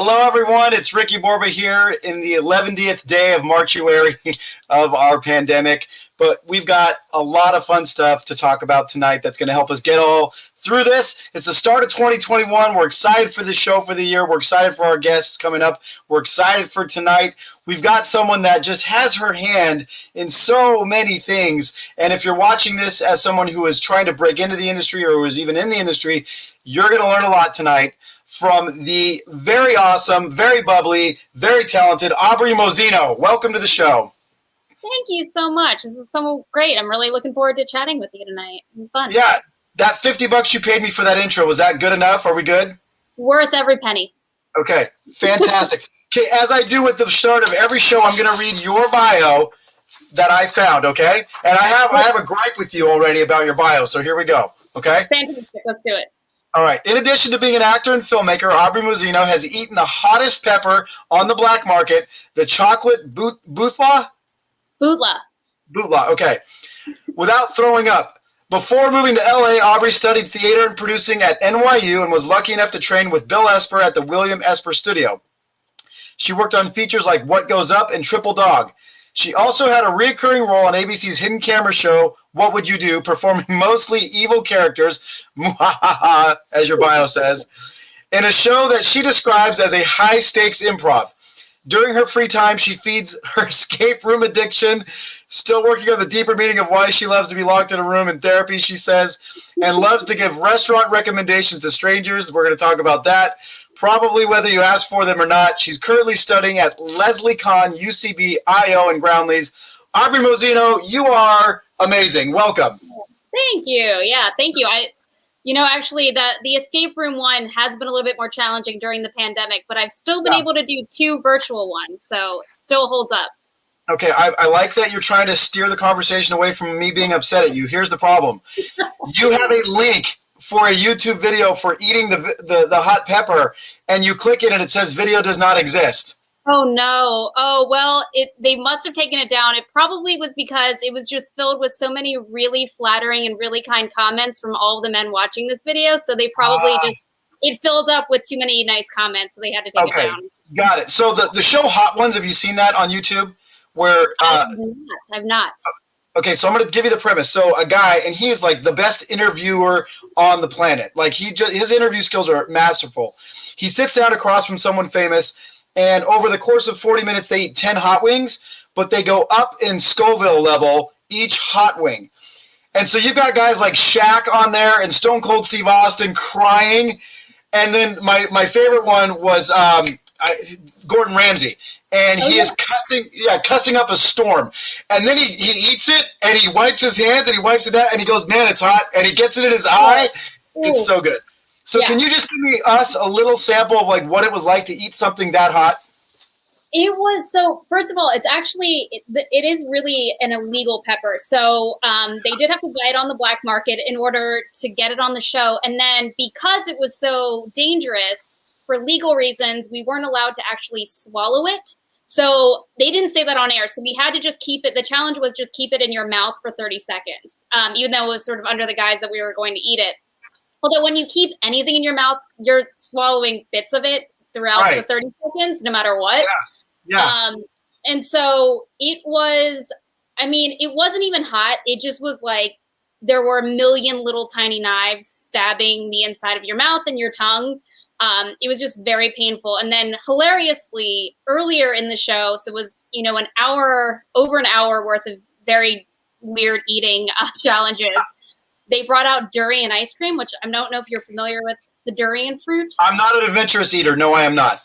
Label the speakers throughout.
Speaker 1: Hello, everyone. It's Ricky Borba here in the 11th day of Marchuary of our pandemic. But we've got a lot of fun stuff to talk about tonight that's going to help us get all through this. It's the start of 2021. We're excited for the show for the year. We're excited for our guests coming up. We're excited for tonight. We've got someone that just has her hand in so many things. And if you're watching this as someone who is trying to break into the industry or who is even in the industry, you're going to learn a lot tonight from the very awesome, very bubbly, very talented Aubrey Mozino. Welcome to the show.
Speaker 2: Thank you so much. This is so great. I'm really looking forward to chatting with you tonight. It's fun.
Speaker 1: Yeah, that $50 you paid me for that intro, was that good enough? Are we good?
Speaker 2: Worth every penny.
Speaker 1: Okay, fantastic. Okay, as I do with the start of every show, I'm going to read your bio that I found, okay? And I have a gripe with you already about your bio, so here we go, okay?
Speaker 2: Fantastic. Let's do it.
Speaker 1: All right. In addition to being an actor and filmmaker, Aubrey Mozino has eaten the hottest pepper on the black market, the chocolate Bootla. Okay. Without throwing up. Before moving to LA, Aubrey studied theater and producing at NYU and was lucky enough to train with Bill Esper at the William Esper Studio. She worked on features like What Goes Up and Triple Dog. She also had a recurring role on ABC's hidden camera show, What Would You Do?, performing mostly evil characters, as your bio says, in a show that she describes as a high-stakes improv. During her free time, she feeds her escape room addiction, still working on the deeper meaning of why she loves to be locked in a room in therapy, she says, and loves to give restaurant recommendations to strangers. We're going to talk about that, probably whether you ask for them or not. She's currently studying at Leslie Kahn, UCB, IO, and Groundlings. Aubrey Mozino, you are amazing. Welcome.
Speaker 2: Thank you. Yeah, thank you. Actually, the escape room one has been a little bit more challenging during the pandemic, but I've still been able to do 2 virtual ones, so it still holds up.
Speaker 1: Okay, I like that you're trying to steer the conversation away from me being upset at you. Here's the problem. You have a link for a YouTube video for eating the hot pepper, and you click it and it says video does not exist.
Speaker 2: Oh, no. Oh, well, they must have taken it down. It probably was because it was just filled with so many really flattering and really kind comments from all of the men watching this video. So they probably it filled up with too many nice comments, so they had to take it down.
Speaker 1: Got it. So the show Hot Ones, have you seen that on YouTube? Where
Speaker 2: I've not.
Speaker 1: Okay, so I'm going to give you the premise. So a guy, and he is like the best interviewer on the planet. Like his interview skills are masterful. He sits down across from someone famous, and over the course of 40 minutes, they eat 10 hot wings, but they go up in Scoville level each hot wing. And so you've got guys like Shaq on there and Stone Cold Steve Austin crying. And then my favorite one was Gordon Ramsay. And he is cussing up a storm. And then he eats it, and he wipes his hands, and he wipes it out, and he goes, man, it's hot. And he gets it in his eye. It's so good. So can you just give us a little sample of like what it was like to eat something that hot?
Speaker 2: It was, so first of all, it's actually, it is really an illegal pepper. So they did have to buy it on the black market in order to get it on the show. And then because it was so dangerous, for legal reasons, we weren't allowed to actually swallow it. So they didn't say that on air. So we had to just keep it. The challenge was just keep it in your mouth for 30 seconds, even though it was sort of under the guise that we were going to eat it. Although when you keep anything in your mouth, you're swallowing bits of it throughout the 30 seconds, no matter what. And so it was, it wasn't even hot. It just was like there were a million little tiny knives stabbing the inside of your mouth and your tongue. It was just very painful. And then hilariously, earlier in the show, so it was, over an hour worth of very weird eating challenges. They brought out durian ice cream, which I don't know if you're familiar with the durian fruit.
Speaker 1: I'm not an adventurous eater. No, I am not.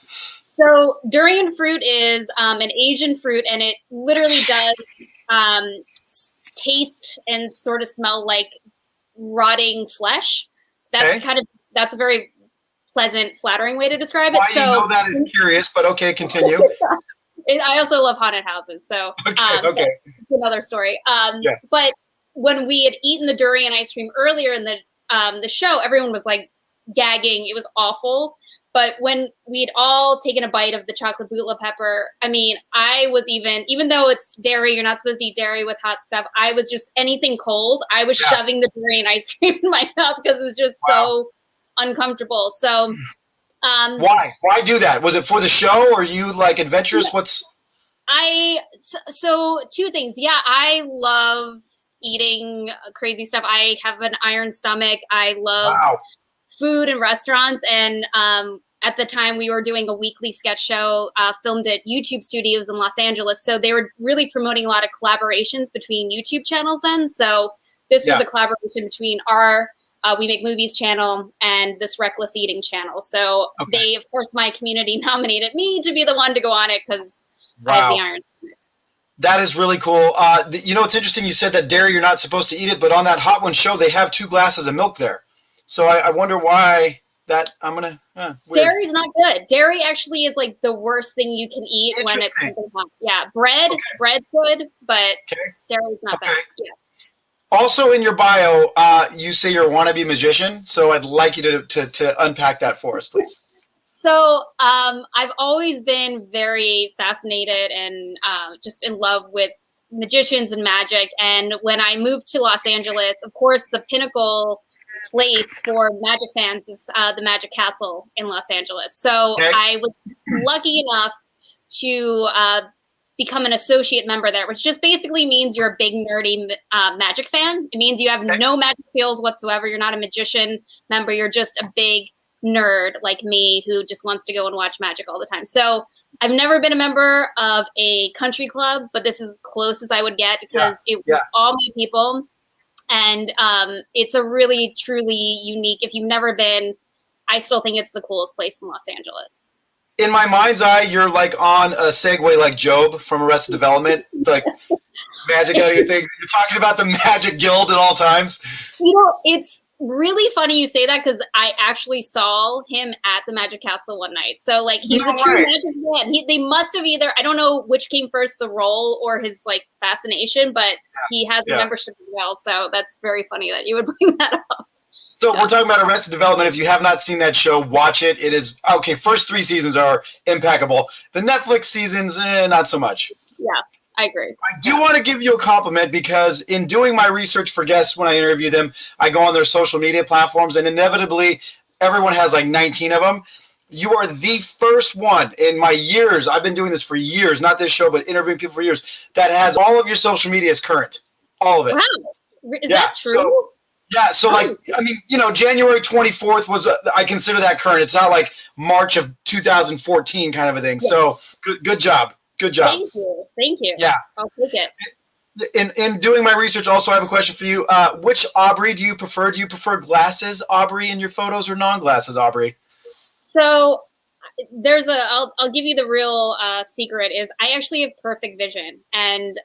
Speaker 2: So durian fruit is an Asian fruit, and it literally does taste and sort of smell like rotting flesh. That's a very pleasant, flattering way to describe it.
Speaker 1: Why you know that is curious, but okay, continue.
Speaker 2: I also love haunted houses, so
Speaker 1: okay.
Speaker 2: It's another story. But when we had eaten the durian ice cream earlier in the show, everyone was like gagging. It was awful. But when we'd all taken a bite of the chocolate bootla pepper, I was even though it's dairy, you're not supposed to eat dairy with hot stuff. I was just anything cold. I was shoving the durian ice cream in my mouth because it was just so uncomfortable. So
Speaker 1: Why do that? Was it for the show, or you like adventurous?
Speaker 2: So two things. Yeah, I love eating crazy stuff. I have an iron stomach. I love food and restaurants. And at the time, we were doing a weekly sketch show filmed at YouTube studios in Los Angeles. So they were really promoting a lot of collaborations between YouTube channels then. So this was a collaboration between our We Make Movies channel and this Reckless Eating channel. So they, of course, my community nominated me to be the one to go on it because I have the iron.
Speaker 1: That is really cool. You know, it's interesting you said that dairy, you're not supposed to eat it, but on that Hot One show, they have 2 glasses of milk there. So I wonder why that
Speaker 2: Dairy's not good. Dairy actually is like the worst thing you can eat when it's something hot. Yeah, bread's good, but dairy's not bad. Yeah.
Speaker 1: Also in your bio, you say you're a wannabe magician. So I'd like you to unpack that for us, please.
Speaker 2: So I've always been very fascinated and just in love with magicians and magic. And when I moved to Los Angeles, of course, the pinnacle place for magic fans is the Magic Castle in Los Angeles. So I was lucky enough to become an associate member there, which just basically means you're a big nerdy magic fan. It means you have no magic skills whatsoever. You're not a magician member. You're just a big nerd like me who just wants to go and watch magic all the time. So I've never been a member of a country club, but this is as close as I would get because it was all my people. And it's a really, truly unique, if you've never been, I still think it's the coolest place in Los Angeles.
Speaker 1: In my mind's eye, you're like on a Segway like Job from Arrested Development, like magic out of your things. You're talking about the Magic Guild at all times.
Speaker 2: You know, it's really funny you say that because I actually saw him at the Magic Castle one night. So, like, he's a true magic man. They must have either, I don't know which came first, the role or his, like, fascination, but he has a membership as well. So that's very funny that you would bring that up.
Speaker 1: So we're talking about Arrested Development. If you have not seen that show, watch it. It is, first 3 seasons are impeccable. The Netflix seasons, not so much.
Speaker 2: Yeah, I agree.
Speaker 1: I do want to give you a compliment because in doing my research for guests when I interview them, I go on their social media platforms and inevitably everyone has like 19 of them. You are the first one in my years, I've been doing this for years, not this show, but interviewing people for years, that has all of your social media as current. All of it.
Speaker 2: Wow. Is that true?
Speaker 1: So like, I mean, you know, January 24th was, I consider that current. It's not like March of 2014 kind of a thing. Yeah. So good job. Good job.
Speaker 2: Thank you.
Speaker 1: Yeah.
Speaker 2: I'll take it.
Speaker 1: In doing my research, also, I have a question for you. Which Aubrey do you prefer? Do you prefer glasses Aubrey in your photos or non-glasses Aubrey?
Speaker 2: So I'll give you the real secret is I actually have perfect vision. And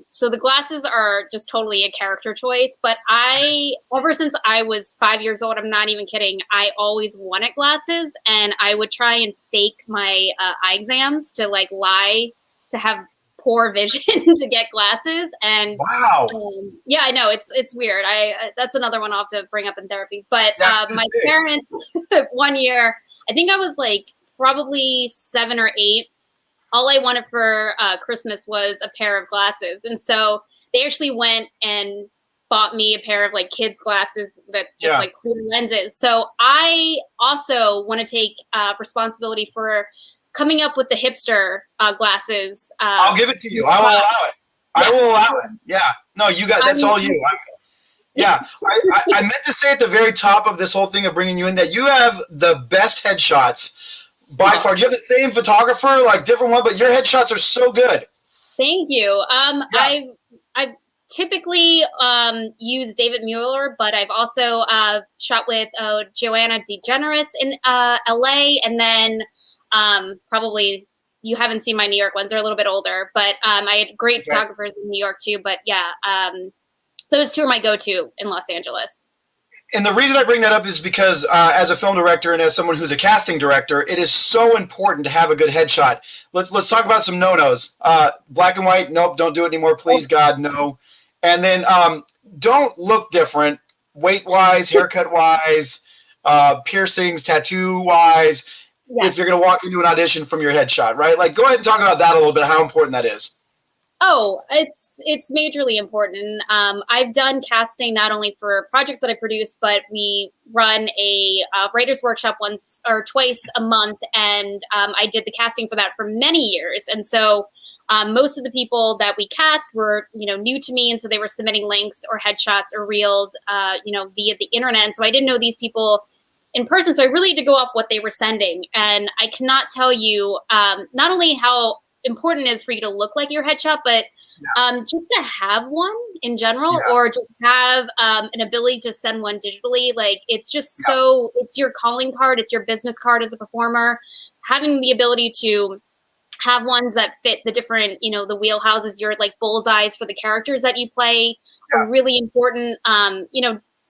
Speaker 2: so the glasses are just totally a character choice. But ever since I was 5 years old, I'm not even kidding, I always wanted glasses. And I would try and fake my eye exams to like lie to have poor vision to get glasses. And
Speaker 1: wow.
Speaker 2: Yeah, I know it's weird. That's another one I'll have to bring up in therapy. But my parents, one year, I think I was like probably 7 or 8. All I wanted for Christmas was a pair of glasses. And so they actually went and bought me a pair of like kids glasses that just like clear lenses. So I also want to take responsibility for coming up with the hipster glasses.
Speaker 1: I'll give it to you. I will allow it. I will allow it. Yeah. No, you got, that's all you. I meant to say at the very top of this whole thing of bringing you in that you have the best headshots by far. Do you have the same photographer, like different one, but your headshots are so good.
Speaker 2: Thank you. I've typically used David Mueller, but I've also shot with Joanna DeGeneres in LA, and then probably you haven't seen my New York ones. They're a little bit older, but I had great photographers in New York too. But yeah, those 2 are my go-to in Los Angeles.
Speaker 1: And the reason I bring that up is because as a film director and as someone who's a casting director, it is so important to have a good headshot. Let's talk about some no-nos. Black and white, nope, don't do it anymore, please, God, no. And then don't look different, weight-wise, haircut-wise, piercings, tattoo-wise, if you're going to walk into an audition from your headshot, right? Like, go ahead and talk about that a little bit, how important that is.
Speaker 2: Oh, it's majorly important. I've done casting not only for projects that I produce, but we run a writers workshop once or twice a month, and I did the casting for that for many years. And so most of the people that we cast were new to me, and so they were submitting links or headshots or reels via the internet. And so I didn't know these people in person, so I really had to go off what they were sending. And I cannot tell you not only how important it is for you to look like your headshot, but just to have one in general, or just have an ability to send one digitally. Like, it's just so, it's your calling card, it's your business card as a performer. Having the ability to have ones that fit the different, the wheelhouses, your like bullseyes for the characters that you play are really important.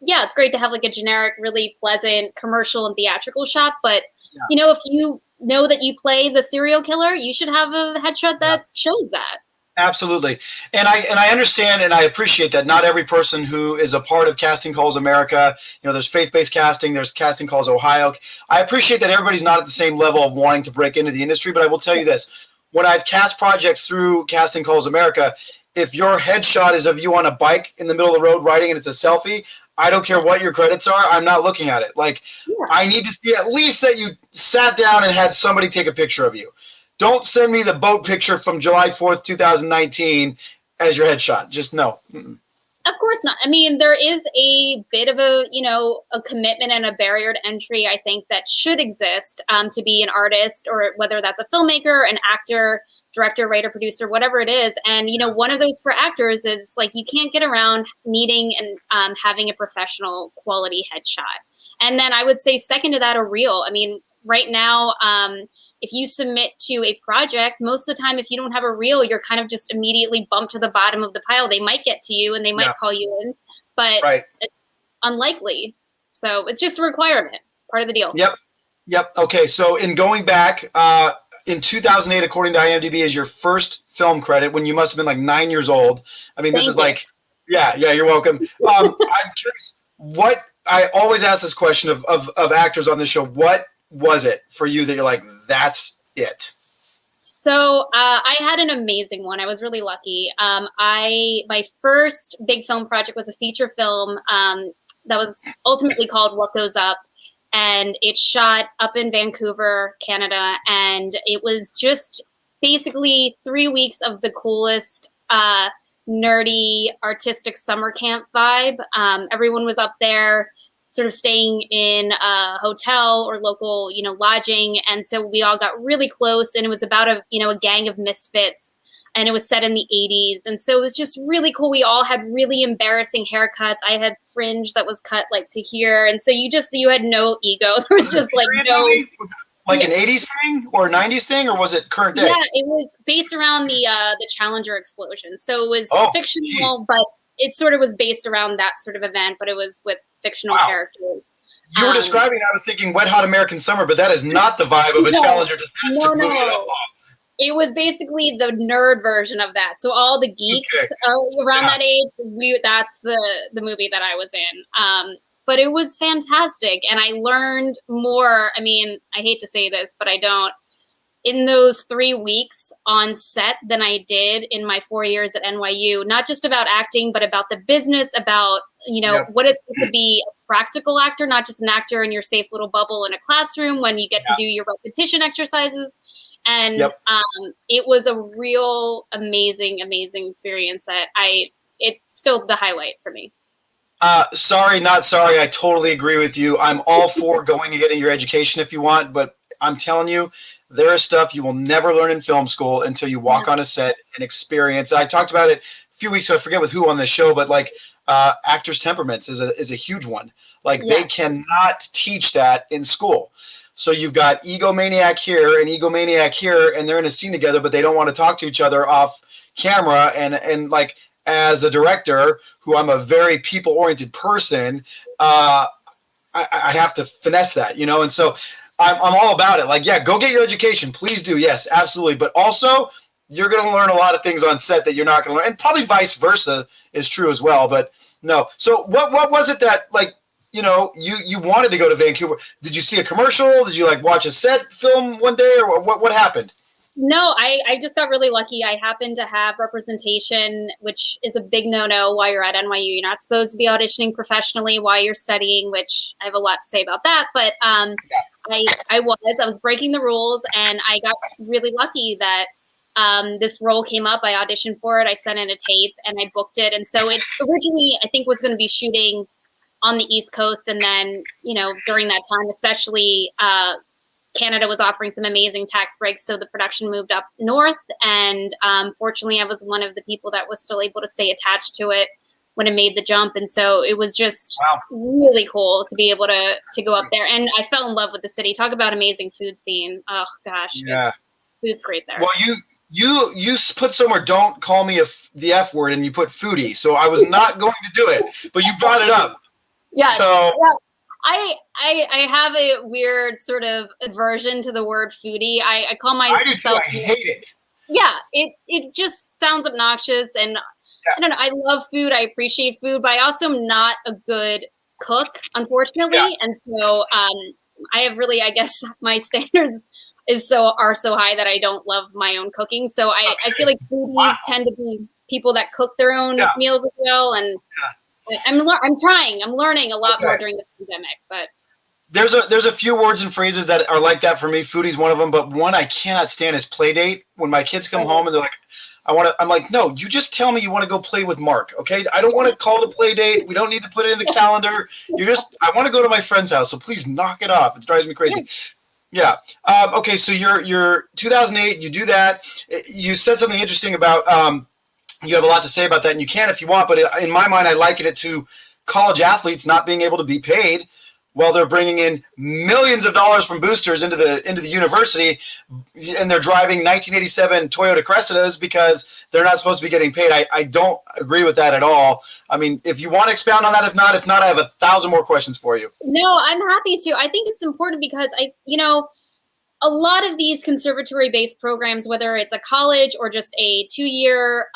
Speaker 2: It's great to have like a generic, really pleasant commercial and theatrical shot, but if you know that you play the serial killer, you should have a headshot that shows that.
Speaker 1: Absolutely. And I understand and I appreciate that not every person who is a part of Casting Calls America, there's faith-based casting, there's Casting Calls Ohio. I appreciate that everybody's not at the same level of wanting to break into the industry, but I will tell you this. When I've cast projects through Casting Calls America, if your headshot is of you on a bike in the middle of the road riding and it's a selfie, I don't care what your credits are. I'm not looking at it. Like, I need to see at least that you sat down and had somebody take a picture of you. Don't send me the boat picture from July 4th, 2019 as your headshot. Just no. Mm-mm.
Speaker 2: Of course not. I mean, there is a bit of a commitment and a barrier to entry, I think, that should exist to be an artist, or whether that's a filmmaker, an actor, director, writer, producer, whatever it is. And, one of those for actors is like, you can't get around needing and having a professional quality headshot. And then I would say second to that, a reel. I mean, right now, if you submit to a project, most of the time, if you don't have a reel, you're kind of just immediately bumped to the bottom of the pile. They might get to you and they might call you in, but it's unlikely. So it's just a requirement, part of the deal.
Speaker 1: Yep. Okay. So in going back, in 2008, according to IMDb, is your first film credit when you must have been like 9 years old. I mean, this is like, you're welcome. I'm curious, what, I always ask this question of actors on this show, what was it for you that you're like, that's it?
Speaker 2: So I had an amazing one. I was really lucky. My first big film project was a feature film that was ultimately called What Goes Up. And it shot up in Vancouver, Canada. And it was just basically 3 weeks of the coolest, nerdy, artistic summer camp vibe. Everyone was up there sort of staying in a hotel or local, lodging. And so we all got really close, and it was about a gang of misfits, and it was set in the 80s. And so it was just really cool. We all had really embarrassing haircuts. I had fringe that was cut like to here. And so you had no ego. There was just like no...
Speaker 1: Like an 80s thing or 90s thing, or was it current day?
Speaker 2: Yeah, it was based around the Challenger explosion. So it was fictional, but it sort of was based around that sort of event, but it was with fictional characters.
Speaker 1: You were describing, I was thinking Wet Hot American Summer, but that is not the vibe of a Challenger disaster movie at all.
Speaker 2: It was basically the nerd version of that. So all the geeks around that age, that's the movie that I was in. But it was fantastic. And I learned more. I mean, I hate to say this, but I don't. In those 3 weeks on set than I did in my 4 years at NYU, not just about acting, but about the business, about, what it's like to be a practical actor, not just an actor in your safe little bubble in a classroom when you get to do your repetition exercises. And it was a real amazing, amazing experience that it's still the highlight for me.
Speaker 1: Sorry, not sorry. I totally agree with you. I'm all for going and getting your education if you want, but I'm telling you, there is stuff you will never learn in film school until you walk on a set and experience. I talked about it a few weeks ago. I forget with who on the show, but like actors' temperaments is a huge one. Like they cannot teach that in school. So you've got egomaniac here and egomaniac here, and they're in a scene together, but they don't want to talk to each other off camera. And like, as a director, who I'm a very people-oriented person, I have to finesse that, and so I'm all about it. Like, go get your education. Please do. Yes, absolutely. But also, you're going to learn a lot of things on set that you're not going to learn. And probably vice versa is true as well. But no. So what was it that, like, you wanted to go to Vancouver? Did you see a commercial? Did you, like, watch a set film one day? Or what happened?
Speaker 2: No, I just got really lucky. I happen to have representation, which is a big no-no while you're at NYU. You're not supposed to be auditioning professionally while you're studying, which I have a lot to say about that. But I was breaking the rules, and I got really lucky that this role came up. I auditioned for it. I sent in a tape, and I booked it. And so it originally, I think, was going to be shooting on the East Coast, and then during that time, especially. Canada was offering some amazing tax breaks, so the production moved up north. And fortunately, I was one of the people that was still able to stay attached to it when it made the jump. And so it was just really cool to be able to go up there. And I fell in love with the city. Talk about amazing food scene. Oh gosh,
Speaker 1: yeah,
Speaker 2: food's great there.
Speaker 1: Well, you put somewhere, don't call me the F word, and you put foodie. So I was not going to do it, but you brought it up.
Speaker 2: Yeah.
Speaker 1: So.
Speaker 2: Yeah. I have a weird sort of aversion to the word foodie. I call myself.
Speaker 1: I do too. I hate it.
Speaker 2: Yeah, it just sounds obnoxious, and I don't know. I love food. I appreciate food, but I also am not a good cook, unfortunately. And so I have really, I guess, my standards are so high that I don't love my own cooking. So I feel like foodies tend to be people that cook their own meals as well, and. I'm learning a lot more during the pandemic, but
Speaker 1: there's a few words and phrases that are like that for me. Foodie's one of them, but one I cannot stand is play date. When my kids come home and they're like, I'm like, no, you just tell me you want to go play with Mark. Okay. I don't want to call it a play date. We don't need to put it in the calendar. I want to go to my friend's house. So please knock it off. It drives me crazy. Yeah. Okay. So you're 2008, you do that. You said something interesting about, you have a lot to say about that, and you can if you want, but in my mind, I liken it to college athletes not being able to be paid while they're bringing in millions of dollars from boosters into the university, and they're driving 1987 Toyota Crescendas because they're not supposed to be getting paid. I don't agree with that at all. I mean, if you want to expound on that, if not, I have 1,000 more questions for you.
Speaker 2: No, I'm happy to. I think it's important because a lot of these conservatory-based programs, whether it's a college or just a 2-year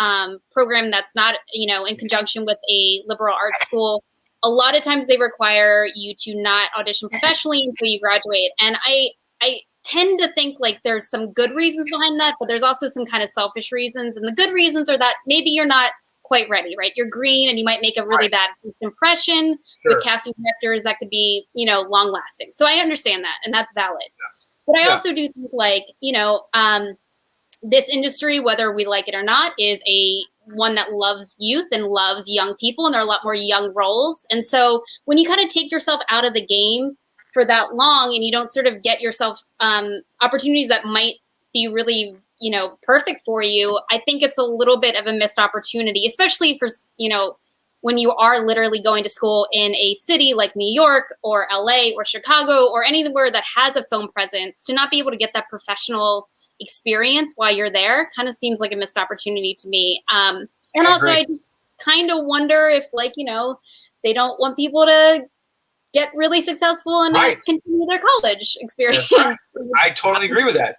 Speaker 2: program that's not, in conjunction with a liberal arts school, a lot of times they require you to not audition professionally until you graduate. And I tend to think like there's some good reasons behind that, but there's also some kind of selfish reasons. And the good reasons are that maybe you're not quite ready, right? You're green and you might make a really bad impression with casting directors that could be, long-lasting. So I understand that, and that's valid. But I also do think like, this industry, whether we like it or not, is one that loves youth and loves young people, and there are a lot more young roles. And so when you kind of take yourself out of the game for that long and you don't sort of get yourself opportunities that might be really, perfect for you, I think it's a little bit of a missed opportunity, especially for, when you are literally going to school in a city like New York or LA or Chicago or anywhere that has a film presence, to not be able to get that professional experience while you're there kind of seems like a missed opportunity to me. And also I kind of wonder if they don't want people to get really successful and not continue their college experience.
Speaker 1: I totally agree with that.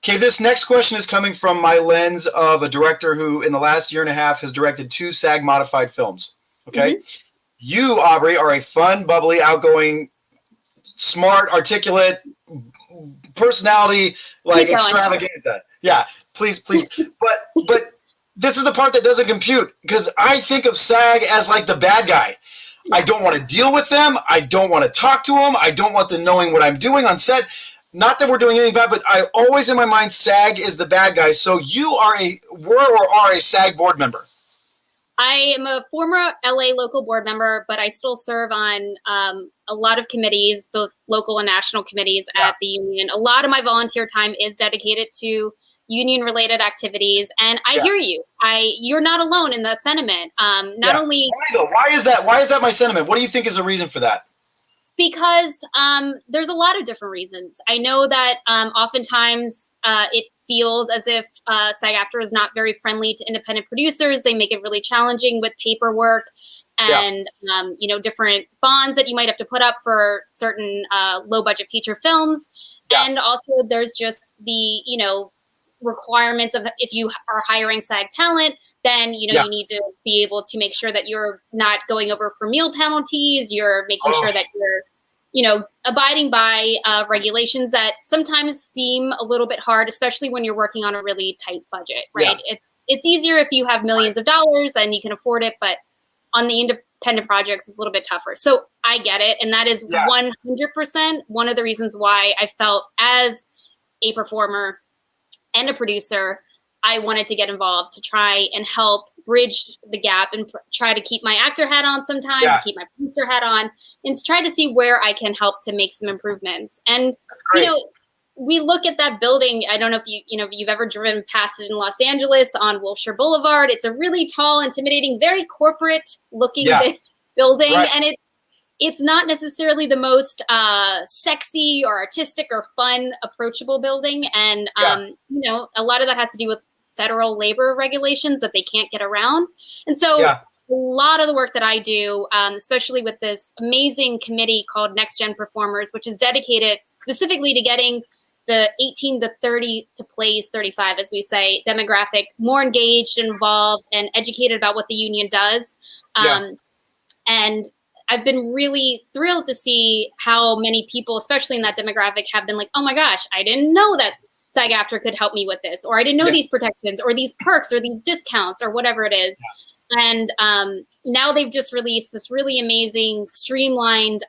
Speaker 1: Okay, this next question is coming from my lens of a director who in the last year and a half has directed 2 SAG modified films. Okay. Mm-hmm. You, Aubrey, are a fun, bubbly, outgoing, smart, articulate personality, like extravaganza. Yeah, please. But this is the part that doesn't compute, because I think of SAG as like the bad guy. I don't want to deal with them. I don't want to talk to them. I don't want them knowing what I'm doing on set. Not that we're doing anything bad, but I always in my mind, SAG is the bad guy. So you are a SAG board member.
Speaker 2: I am a former LA local board member, but I still serve on a lot of committees, both local and national committees at the union. A lot of my volunteer time is dedicated to union-related activities, and I hear you. You're not alone in that sentiment. Only
Speaker 1: why though? Why is that? Why is that my sentiment? What do you think is the reason for that?
Speaker 2: Because there's a lot of different reasons. I know that oftentimes it feels as if SAG-AFTRA is not very friendly to independent producers. They make it really challenging with paperwork and different bonds that you might have to put up for certain low-budget feature films. Yeah. And also there's just the, requirements of, if you are hiring SAG talent, then you need to be able to make sure that you're not going over for meal penalties. You're making sure that you're abiding by regulations that sometimes seem a little bit hard, especially when you're working on a really tight budget, right?
Speaker 1: Yeah.
Speaker 2: It's easier if you have millions of dollars and you can afford it, but on the independent projects, it's a little bit tougher. So I get it. And that is 100% one of the reasons why I felt, as a performer and a producer, I wanted to get involved to try and help bridge the gap and try to keep my actor hat on sometimes, keep my producer hat on, and try to see where I can help to make some improvements. And, we look at that building. I don't know if if you've ever driven past it in Los Angeles on Wilshire Boulevard. It's a really tall, intimidating, very corporate looking building. And it's not necessarily the most sexy or artistic or fun, approachable building. And, a lot of that has to do with federal labor regulations that they can't get around. And so a lot of the work that I do, especially with this amazing committee called Next Gen Performers, which is dedicated specifically to getting the 18 to 30 to plays 35, as we say, demographic more engaged, involved, and educated about what the union does. And I've been really thrilled to see how many people, especially in that demographic, have been like, oh my gosh, I didn't know that SAG-AFTRA could help me with this, or I didn't know these protections or these perks or these discounts or whatever it is. And now they've just released this really amazing, streamlined,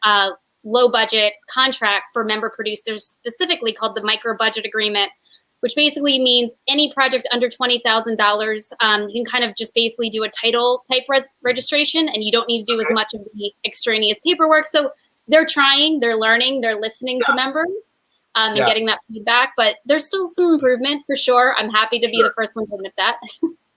Speaker 2: low budget contract for member producers, specifically called the micro budget agreement, which basically means any project under $20,000, you can kind of just basically do a title type registration, and you don't need to do as much of the extraneous paperwork. So they're trying, they're learning, they're listening to members and getting that feedback, but there's still some improvement for sure. I'm happy to be the first one to admit that.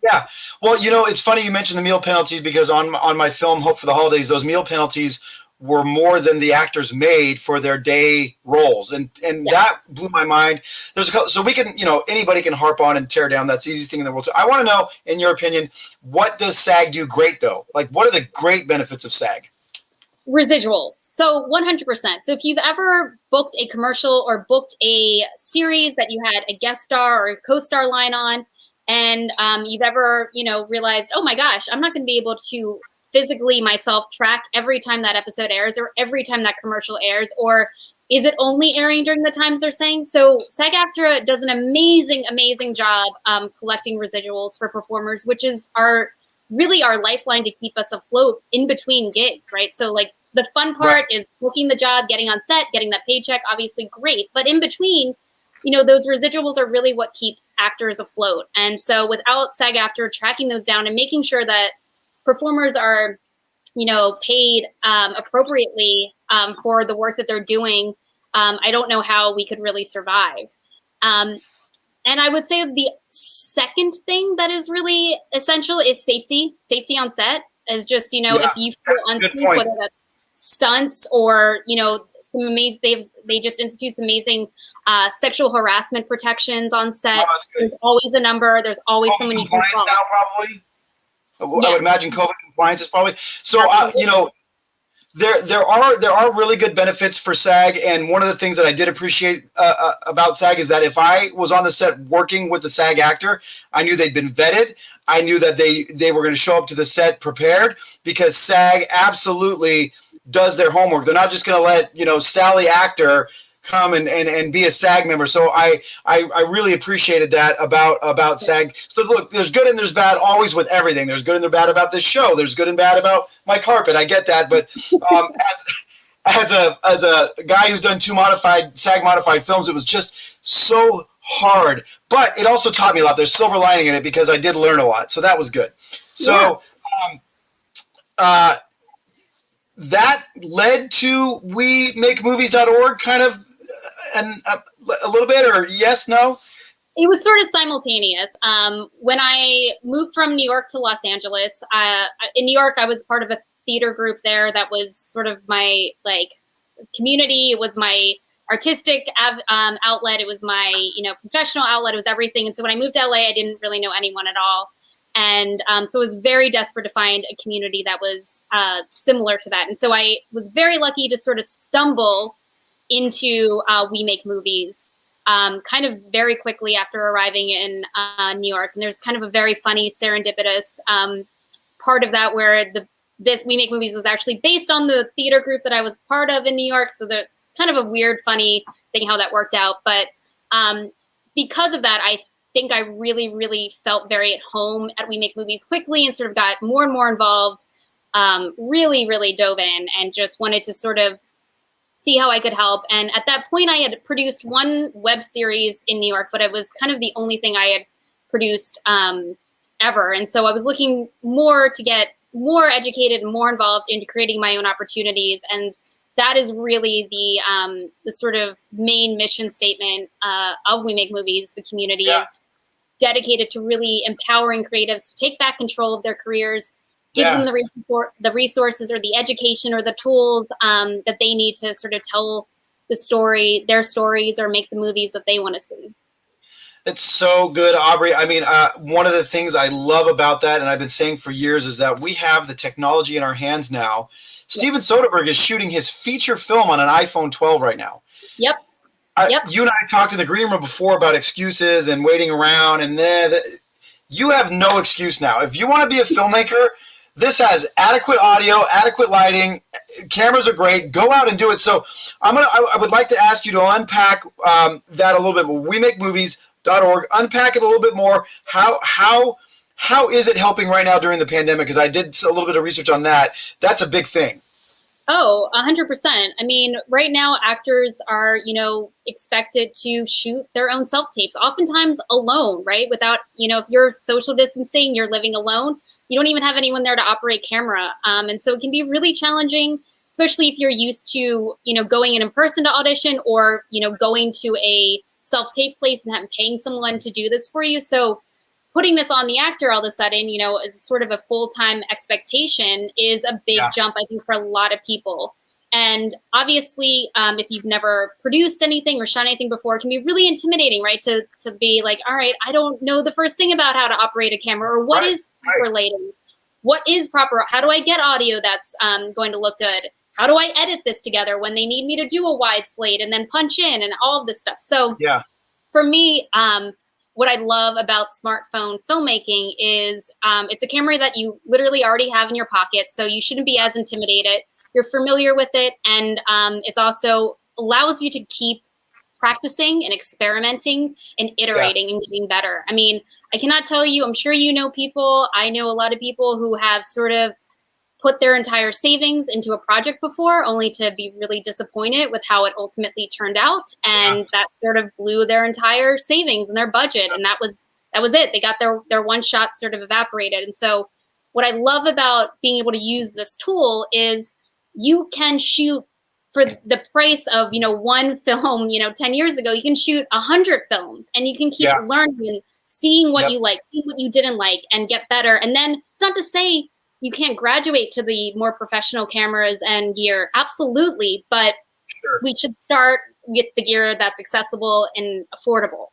Speaker 1: Yeah. Well, it's funny you mentioned the meal penalties, because on my film, Hope for the Holidays, those meal penalties were more than the actors made for their day roles. And that blew my mind. There's so we can, anybody can harp on and tear down. That's the easiest thing in the world. I want to know, in your opinion, what does SAG do great though? Like, what are the great benefits of SAG?
Speaker 2: Residuals. So 100%. So if you've ever booked a commercial or booked a series that you had a guest star or a co-star line on, and you've ever, realized, oh my gosh, I'm not going to be able to physically myself track every time that episode airs or every time that commercial airs, or is it only airing during the times they're saying? So SAG-AFTRA does an amazing, amazing job collecting residuals for performers, which is really our lifeline to keep us afloat in between gigs, right? So like the fun part is booking the job, getting on set, getting that paycheck, obviously great. But in between, those residuals are really what keeps actors afloat. And so without SAG-AFTRA tracking those down and making sure that performers are, paid appropriately for the work that they're doing, I don't know how we could really survive. And I would say the second thing that is really essential is safety. Safety on set is just, if you feel unsafe, whether that's stunts or, some amazing, they just institute some amazing sexual harassment protections on set. There's always a number. There's always someone you can call.
Speaker 1: Now, probably. I would imagine COVID compliance is probably so. There are really good benefits for SAG, and one of the things that I did appreciate about SAG is that if I was on the set working with the SAG actor, I knew they'd been vetted. I knew that they were going to show up to the set prepared, because SAG absolutely does their homework. They're not just going to let Sally actor come and be a SAG member. So I really appreciated that about SAG. So look, there's good and there's bad always with everything. There's good and there's bad about this show. There's good and bad about my carpet. I get that, but as a guy who's done 2 SAG modified films, it was just so hard. But it also taught me a lot. There's silver lining in it, because I did learn a lot. So that was good. So that led to WeMakeMovies.org kind of. And a little bit, or yes, no?
Speaker 2: It was sort of simultaneous. When I moved from New York to Los Angeles, in New York, I was part of a theater group there that was sort of my community. It was my artistic outlet. It was my professional outlet. It was everything. And so when I moved to LA, I didn't really know anyone at all. And so I was very desperate to find a community that was similar to that. And so I was very lucky to sort of stumble into We Make Movies kind of very quickly after arriving in New York. And there's kind of a very funny serendipitous part of that where this We Make Movies was actually based on the theater group that I was part of in New York. So it's kind of a weird, funny thing how that worked out. But because of that, I think I really, really felt very at home at We Make Movies quickly and sort of got more and more involved, really, really dove in and just wanted to sort of see how I could help. And at that point, I had produced one web series in New York, but it was kind of the only thing I had produced ever. And so I was looking more to get more educated and more involved into creating my own opportunities. And that is really the sort of main mission statement of We Make Movies. The community is dedicated to really empowering creatives to take back control of their careers, give them the resources or the education or the tools that they need to sort of tell their stories, or make the movies that they want to see.
Speaker 1: It's so good, Aubrey. I mean, one of the things I love about that, and I've been saying for years, is that we have the technology in our hands now. Steven Soderbergh is shooting his feature film on an iPhone 12 right now.
Speaker 2: Yep.
Speaker 1: You and I talked in the green room before about excuses and waiting around, and you have no excuse now. If you want to be a filmmaker, this has adequate audio, adequate lighting, cameras are great. Go out and do it. So I would like to ask you to unpack that a little bit more. WeMakeMovies.org. Unpack it a little bit more. How is it helping right now during the pandemic? Because I did a little bit of research on that. That's a big thing.
Speaker 2: Oh, 100%. I mean, right now actors are, expected to shoot their own self-tapes, oftentimes alone, right? Without, if you're social distancing, you're living alone, you don't even have anyone there to operate camera. And so it can be really challenging, especially if you're used to, going in person to audition, or, going to a self-tape place and paying someone to do this for you. So putting this on the actor all of a sudden, as sort of a full-time expectation is a big jump, I think, for a lot of people. And obviously, if you've never produced anything or shot anything before, it can be really intimidating, right? To be like, all right, I don't know the first thing about how to operate a camera, or what is proper lighting, what is proper, how do I get audio that's going to look good? How do I edit this together when they need me to do a wide slate and then punch in and all of this stuff? So for me, what I love about smartphone filmmaking is it's a camera that you literally already have in your pocket, so you shouldn't be as intimidated. You're familiar with it, and it's also allows you to keep practicing and experimenting and iterating and getting better. I mean, I cannot tell you, I'm sure I know a lot of people who have sort of put their entire savings into a project before, only to be really disappointed with how it ultimately turned out. And that sort of blew their entire savings and their budget. And that was it. They got their one shot sort of evaporated. And so what I love about being able to use this tool is you can shoot for the price of, one film, 10 years ago, you can shoot 100 films, and you can keep learning and seeing what you like, seeing what you didn't like, and get better. And then it's not to say you can't graduate to the more professional cameras and gear. Absolutely. But we should start with the gear that's accessible and affordable.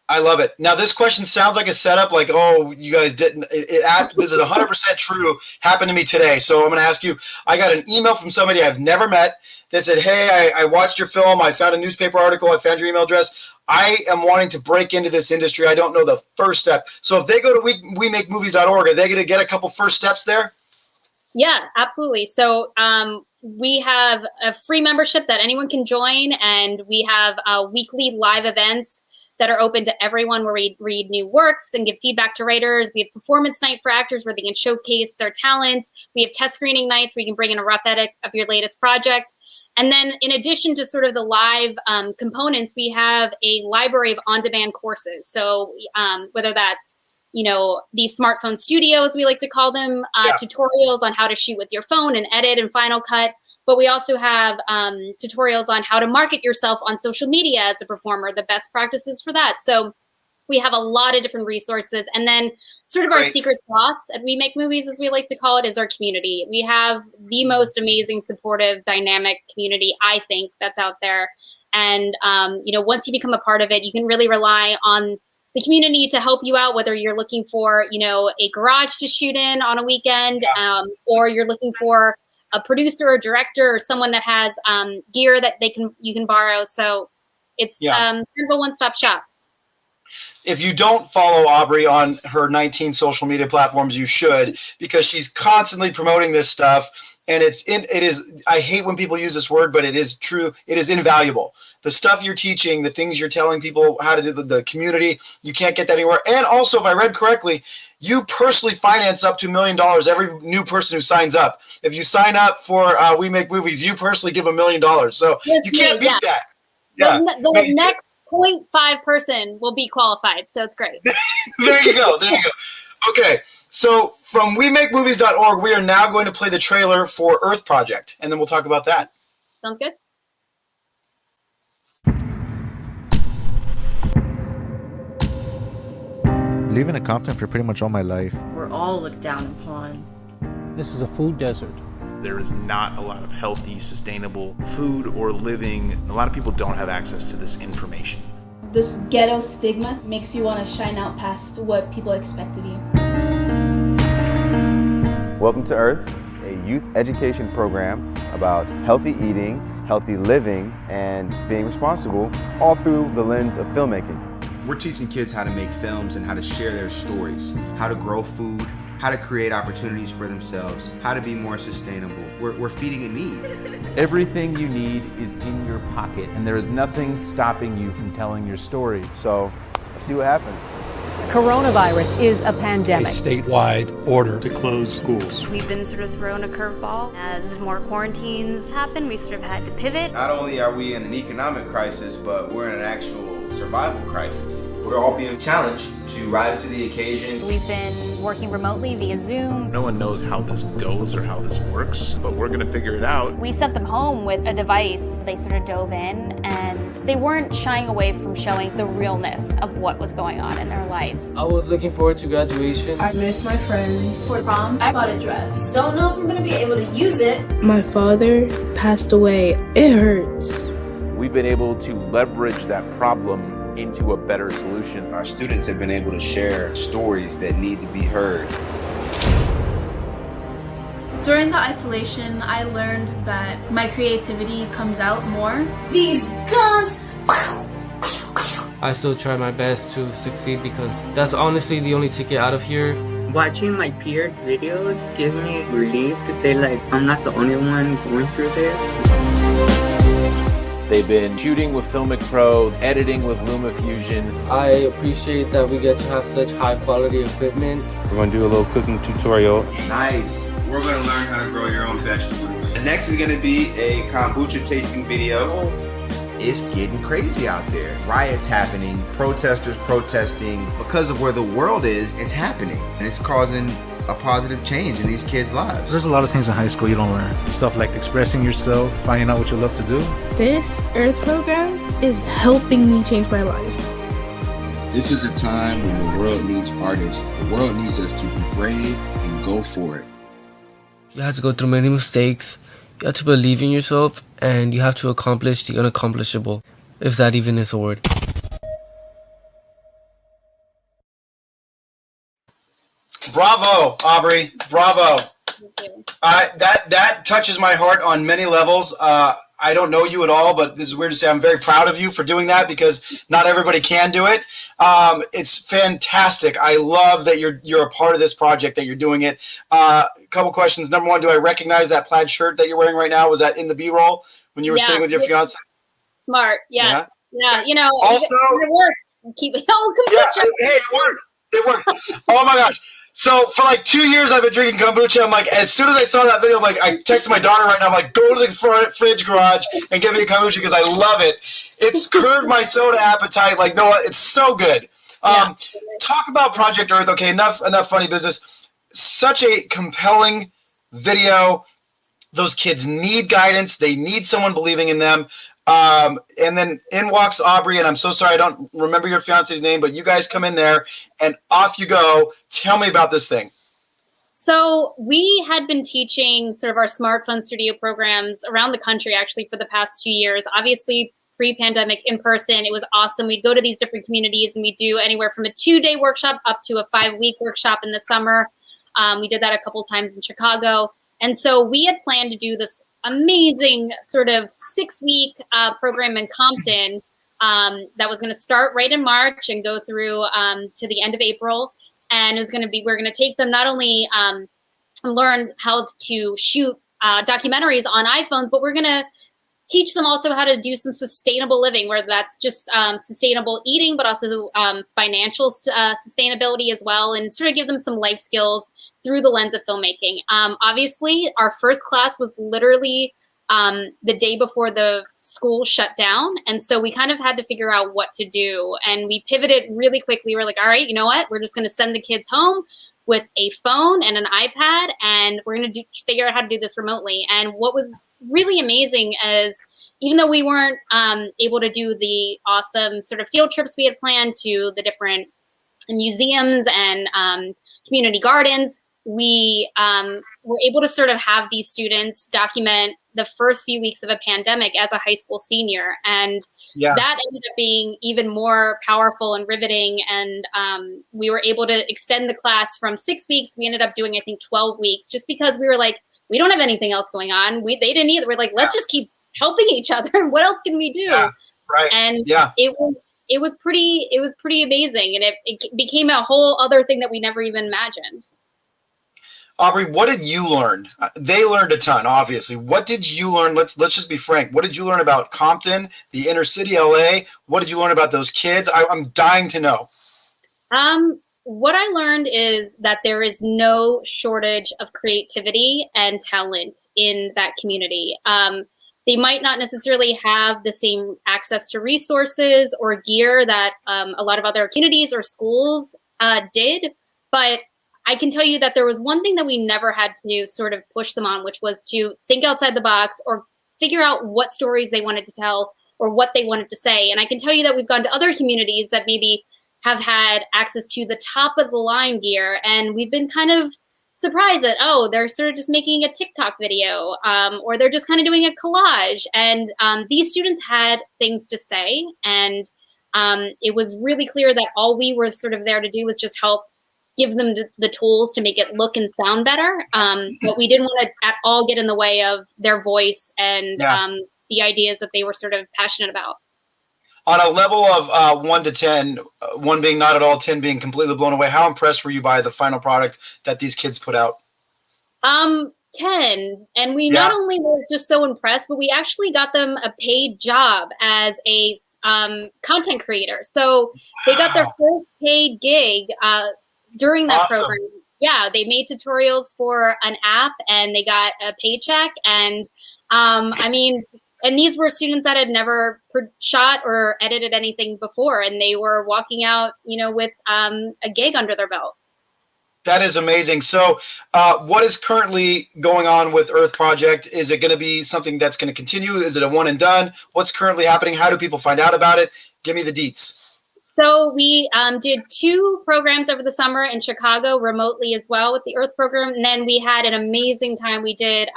Speaker 1: I love it. Now, this question sounds like a setup, like, oh, you guys didn't. This is 100% true. Happened to me today. So I'm going to ask you, I got an email from somebody I've never met. They said, hey, I watched your film. I found a newspaper article. I found your email address. I am wanting to break into this industry. I don't know the first step. So if they go to WeMakeMovies.org, are they going to get a couple first steps there?
Speaker 2: Yeah, absolutely. So we have a free membership that anyone can join, and we have weekly live events that are open to everyone, where we read new works and give feedback to writers. We have performance night for actors where they can showcase their talents. We have test screening nights where you can bring in a rough edit of your latest project. And then in addition to sort of the live components, we have a library of on-demand courses. So whether that's, these smartphone studios, we like to call them, tutorials on how to shoot with your phone and edit in Final Cut. But we also have tutorials on how to market yourself on social media as a performer, the best practices for that. So we have a lot of different resources. And then sort of our secret sauce at We Make Movies, as we like to call it, is our community. We have the most amazing, supportive, dynamic community, I think, that's out there. And, once you become a part of it, you can really rely on the community to help you out, whether you're looking for, a garage to shoot in on a weekend, or you're looking for a producer or director or someone that has gear that you can borrow. So it's kind of a one-stop shop.
Speaker 1: If you don't follow Aubrey on her 19 social media platforms, you should, because she's constantly promoting this stuff. And it is, I hate when people use this word, but it is true. It is invaluable. The stuff you're teaching, the things you're telling people how to do, the community, you can't get that anywhere. And also, if I read correctly, you personally finance up to $1 million every new person who signs up. If you sign up for We Make Movies, you personally give $1 million. So you can't beat that. Yeah.
Speaker 2: The next 0.5 person will be qualified, so it's great.
Speaker 1: There you go. Okay, so from WeMakeMovies.org, we are now going to play the trailer for Earth Project, and then we'll talk about that.
Speaker 2: Sounds good.
Speaker 3: Living in Compton for pretty much all my life.
Speaker 4: We're all looked down upon.
Speaker 5: This is a food desert.
Speaker 6: There is not a lot of healthy, sustainable food or living. A lot of people don't have access to this information.
Speaker 7: This ghetto stigma makes you want to shine out past what people expect of you.
Speaker 8: Welcome to Earth, a youth education program about healthy eating, healthy living, and being responsible, all through the lens of filmmaking.
Speaker 9: We're teaching kids how to make films and how to share their stories, how to grow food, how to create opportunities for themselves, how to be more sustainable. We're feeding a need.
Speaker 10: Everything you need is in your pocket, and there is nothing stopping you from telling your story.
Speaker 8: So, let's see what happens.
Speaker 11: Coronavirus is a pandemic.
Speaker 5: A statewide order to close schools.
Speaker 4: We've been sort of thrown a curveball. As more quarantines happen, we sort of had to pivot.
Speaker 9: Not only are we in an economic crisis, but we're in an actual survival crisis. We're all being challenged to rise to the occasion.
Speaker 4: We've been working remotely via Zoom.
Speaker 6: No one knows how this goes or how this works, but we're going to figure it out.
Speaker 4: We sent them home with a device. They sort of dove in, and they weren't shying away from showing the realness of what was going on in their lives.
Speaker 12: I was looking forward to graduation.
Speaker 13: I miss my friends.
Speaker 14: For prom, I bought a dress. Don't know if I'm going to be able to use it.
Speaker 13: My father passed away. It hurts.
Speaker 10: We've been able to leverage that problem into a better solution.
Speaker 9: Our students have been able to share stories that need to be heard.
Speaker 7: During the isolation, I learned that my creativity comes out more.
Speaker 14: These guns!
Speaker 12: I still try my best to succeed because that's honestly the only ticket out of here.
Speaker 15: Watching my peers' videos gives me relief to say, like, I'm not the only one going through this.
Speaker 10: They've been shooting with Filmic Pro, editing with LumaFusion.
Speaker 12: I appreciate that we get to have such high quality equipment.
Speaker 8: We're going to do a little cooking tutorial.
Speaker 9: Nice. We're going to learn how to grow your own vegetables. The next is going to be a kombucha tasting video. It's getting crazy out there. Riots happening, protesters protesting. Because of where the world is, it's happening. And it's causing a positive change in these kids' lives.
Speaker 3: There's a lot of things in high school you don't learn. Stuff like expressing yourself, finding out what you love to do.
Speaker 13: This Earth program is helping me change my life.
Speaker 16: This is a time when the world needs artists. The world needs us to be brave and go for it.
Speaker 12: You have to go through many mistakes. You have to believe in yourself, and you have to accomplish the unaccomplishable, if that even is a word.
Speaker 1: Bravo, Aubrey. Bravo. That touches my heart on many levels. I don't know you at all, but this is weird to say. I'm very proud of you for doing that because not everybody can do it. It's fantastic. I love that you're a part of this project, that you're doing it. A couple questions. Number one, do I recognize that plaid shirt that you're wearing right now? Was that in the B-roll when you were sitting with your fiance?
Speaker 2: Smart. Yes. Yeah. You know,
Speaker 1: also,
Speaker 2: it works. Keep it. Oh, kombucha.
Speaker 1: Yeah, hey, it works. It works. Oh my gosh. So for like 2 years, I've been drinking kombucha. I'm like, as soon as I saw that video, I'm like, I texted my daughter right now. I'm like, go to the fridge garage and get me a kombucha because I love it. It's curbed my soda appetite. Like, no, it's so good. Talk about Project Earth. Okay, enough funny business. Such a compelling video. Those kids need guidance. They need someone believing in them. And then in walks Aubrey, and I'm so sorry I don't remember your fiance's name, but you guys come in there and off you go. Tell me about this thing.
Speaker 2: So we had been teaching sort of our Smart Fun Studio programs around the country actually for the past 2 years. Obviously pre-pandemic in person, it was awesome. We'd go to these different communities and we do anywhere from a 2-day workshop up to a 5-week workshop in the summer. We did that a couple times in Chicago. And so we had planned to do this amazing sort of 6-week program in Compton that was going to start right in March and go through to the end of April. And we're going to take them not only learn how to shoot documentaries on iPhones, but we're going to teach them also how to do some sustainable living, where that's just sustainable eating, but also financial sustainability as well, and sort of give them some life skills through the lens of filmmaking. Obviously, our first class was literally the day before the school shut down. And so we kind of had to figure out what to do. And we pivoted really quickly. We're like, all right, you know what? We're just going to send the kids home with a phone and an iPad, and we're going to figure out how to do this remotely. And what was really amazing is, even though we weren't able to do the awesome sort of field trips we had planned to the different museums and community gardens, we were able to sort of have these students document the first few weeks of a pandemic as a high school senior. And that ended up being even more powerful and riveting. And we were able to extend the class from 6 weeks. We ended up doing, I think, 12 weeks, just because we were like, we don't have anything else going on. They didn't either. We're like, let's just keep helping each other. And what else can we do?
Speaker 1: Right.
Speaker 2: And it was pretty amazing. And it became a whole other thing that we never even imagined.
Speaker 1: Aubrey, what did you learn? They learned a ton, obviously. What did you learn? Let's just be frank. What did you learn about Compton, the inner city LA? What did you learn about those kids? I'm dying to know.
Speaker 2: What I learned is that there is no shortage of creativity and talent in that community. They might not necessarily have the same access to resources or gear that a lot of other communities or schools did, but I can tell you that there was one thing that we never had to sort of push them on, which was to think outside the box or figure out what stories they wanted to tell or what they wanted to say. And I can tell you that we've gone to other communities that maybe have had access to the top of the line gear, and we've been kind of surprised that, oh, they're sort of just making a TikTok video, or they're just kind of doing a collage. And these students had things to say, and it was really clear that all we were sort of there to do was just help give them the tools to make it look and sound better. But we didn't want to at all get in the way of their voice and the ideas that they were sort of passionate about.
Speaker 1: On a level of 1 to 10, 1 being not at all, 10 being completely blown away, how impressed were you by the final product that these kids put out?
Speaker 2: 10. And we not only were just so impressed, but we actually got them a paid job as a content creator. So they got their first paid gig during that program. Yeah, they made tutorials for an app and they got a paycheck. And I mean, and these were students that had never shot or edited anything before, and they were walking out, you know, with a gig under their belt.
Speaker 1: That is amazing. So what is currently going on with Earth Project? Is it going to be something that's going to continue? Is it a one and done? What's currently happening? How do people find out about it? Give me the deets.
Speaker 2: So we did 2 programs over the summer in Chicago remotely as well with the Earth program. And then we had an amazing time. We did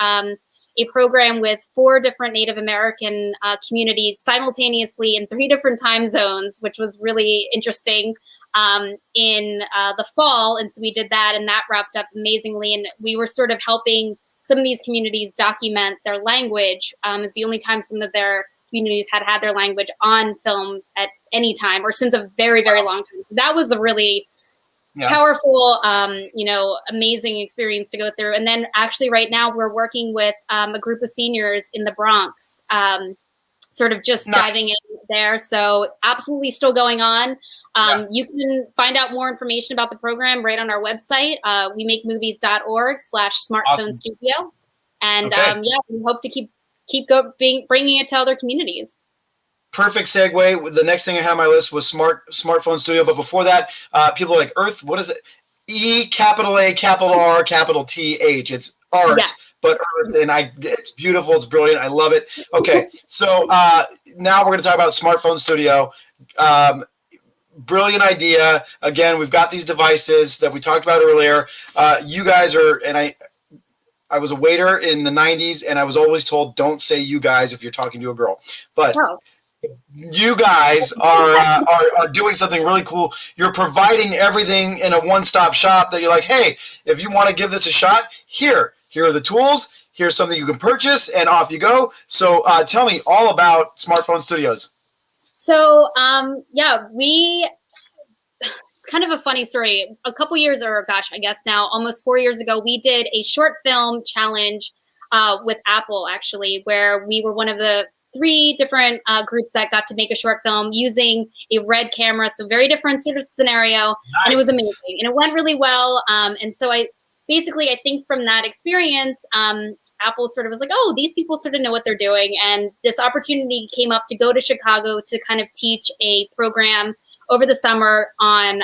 Speaker 2: a program with 4 different Native American communities simultaneously in 3 different time zones, which was really interesting in the fall. And so we did that, and that wrapped up amazingly. And we were sort of helping some of these communities document their language. It's the only time some of their communities had their language on film at any time, or since a very, very long time. So that was a really powerful, you know, amazing experience to go through. And then actually right now we're working with a group of seniors in the Bronx, sort of just diving in there. So absolutely still going on. You can find out more information about the program right on our website, wemakemovies.org/smartphone studio. And we hope to keep bringing it to other communities.
Speaker 1: Perfect segue. The next thing I had on my list was smartphone studio. But before that, people are like, Earth, what is it? E, capital A, capital R, capital T, H. It's art, but Earth. And it's beautiful. It's brilliant. I love it. Okay. So now we're going to talk about smartphone studio. Brilliant idea. Again, we've got these devices that we talked about earlier. You guys are, and I was a waiter in the 90s, and I was always told, don't say you guys if you're talking to a girl. But you guys are doing something really cool. You're providing everything in a one-stop shop that you're like, hey, if you want to give this a shot, here are the tools. Here's something you can purchase, and off you go. So tell me all about Smartphone Studios.
Speaker 2: So, it's kind of a funny story. A couple years, or gosh, I guess now almost 4 years ago, we did a short film challenge with Apple, actually, where we were one of the 3 different groups that got to make a short film using a Red camera. So very different sort of scenario. Nice. And it was amazing. And it went really well. And so I think from that experience, Apple sort of was like, oh, these people sort of know what they're doing. And this opportunity came up to go to Chicago to kind of teach a program over the summer on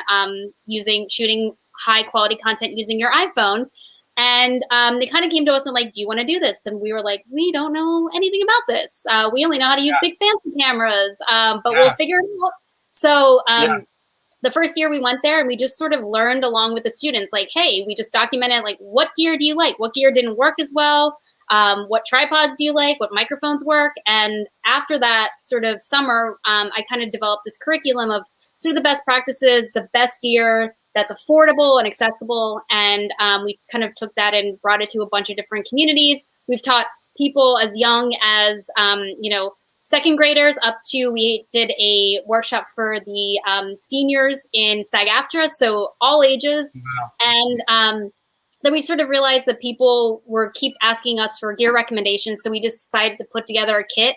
Speaker 2: shooting high quality content using your iPhone. And they kind of came to us and like, do you want to do this? And we were like, we don't know anything about this. We only know how to use big fancy cameras, but we'll figure it out. So the first year we went there and we just sort of learned along with the students, like, hey, we just documented like, what gear do you like? What gear didn't work as well? What tripods do you like? What microphones work? And after that sort of summer, I kind of developed this curriculum of sort of the best practices, the best gear that's affordable and accessible. And we kind of took that and brought it to a bunch of different communities. We've taught people as young as, second graders up to, we did a workshop for the seniors in SAG-AFTRA, so all ages. Wow. And then we sort of realized that people keep asking us for gear recommendations. So we just decided to put together a kit.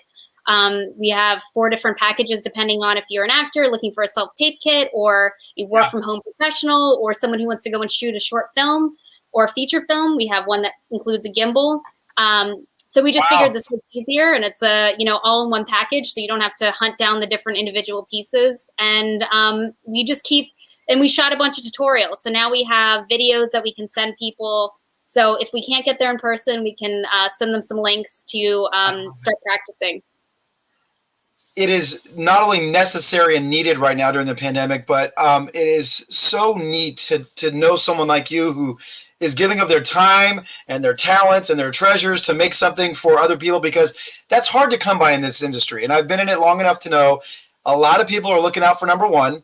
Speaker 2: We have 4 different packages depending on if you're an actor looking for a self-tape kit, or a work from home professional, or someone who wants to go and shoot a short film or a feature film. We have one that includes a gimbal. So we just figured this was easier, and it's a, all in one package. So you don't have to hunt down the different individual pieces. And we shot a bunch of tutorials. So now we have videos that we can send people. So if we can't get there in person, we can send them some links to start practicing.
Speaker 1: It is not only necessary and needed right now during the pandemic, but it is so neat to know someone like you who is giving of their time and their talents and their treasures to make something for other people, because that's hard to come by in this industry. And I've been in it long enough to know a lot of people are looking out for number one.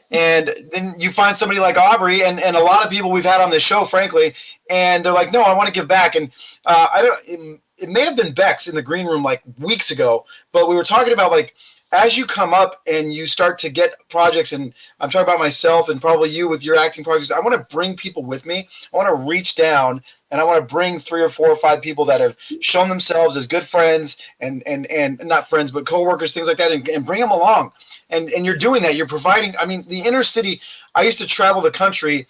Speaker 1: And then you find somebody like Aubrey and a lot of people we've had on this show, frankly, and they're like, no, I want to give back. And it may have been Bex in the green room like weeks ago, but we were talking about like, as you come up and you start to get projects, and I'm talking about myself and probably you with your acting projects, I want to bring people with me. I want to reach down and I want to bring 3 or 4 or 5 people that have shown themselves as good friends and not friends, but coworkers, things like that, and bring them along. And you're doing that. You're providing, I mean, the inner city, I used to travel the country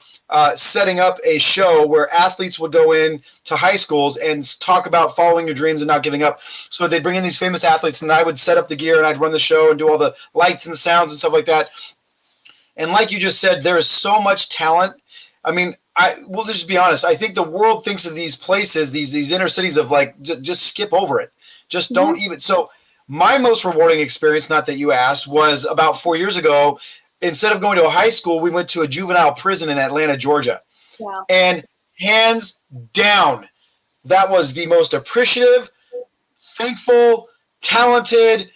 Speaker 1: setting up a show where athletes would go in to high schools and talk about following your dreams and not giving up. So they'd bring in these famous athletes, and I would set up the gear and I'd run the show and do all the lights and the sounds and stuff like that. And like you just said, there is so much talent. I mean, we'll just be honest. I think the world thinks of these places, these inner cities, of like, just skip over it. Just don't even. So my most rewarding experience, not that you asked, was about 4 years ago. Instead of going to a high school, we went to a juvenile prison in Atlanta, Georgia. Wow. And hands down, that was the most appreciative, thankful, talented